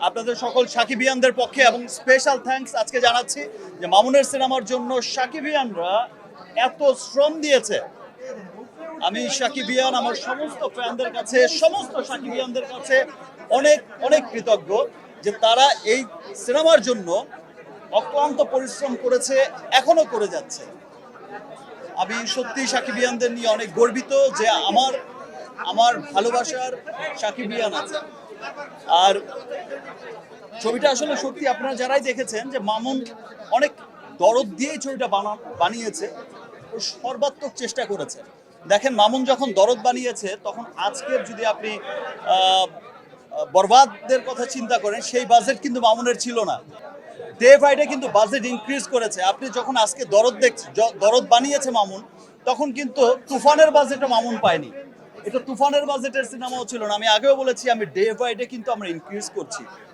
আপনাদের সকল সাকিবিয়ানদের পক্ষে এবং স্পেশাল থ্যাঙ্কস আজকে জানাচ্ছি যে মামুনের সিনেমার জন্য সাকিবিয়ানরা এত শ্রম দিয়েছে। আমি সাকিবিয়ান আমার সমস্ত ফ্যানদের কাছে, সমস্ত সাকিবিয়ানদের কাছে অনেক অনেক কৃতজ্ঞ যে তারা এই সিনেমার জন্য অক্লান্ত পরিশ্রম করেছে, এখনো করে যাচ্ছে। আমি সত্যি সাকিবিয়ানদের নিয়ে অনেক গর্বিত যে আমার আমার ভালোবাসার সাকিবিয়ান আছে। আর ছবিটা আসলে সত্যি আপনারা যারাই দেখেছেন যে মামুন অনেক দরদ দিয়েই ছবিটা বানিয়েছে, ও সর্বাত্মক চেষ্টা করেছে। দেখেন মামুন যখন দরদ বানিয়েছে তখন আজকের যদি আপনি আহ, বরবাদের কথা চিন্তা করেন সেই বাজেট কিন্তু মামুনের ছিল না। ডে বাইডে কিন্তু বাজেট ইনক্রিজ করেছে। আপনি যখন আজকে দরদ বানিয়েছে মামুন, তখন কিন্তু তুফানের বাজেটও মামুন পায়নি। এটা তুফানের বাজেটের সিনেমাও ছিল না। আমি আগেও বলেছি আমি ডে বাইডে কিন্তু আমরা ইনক্রিজ করছি।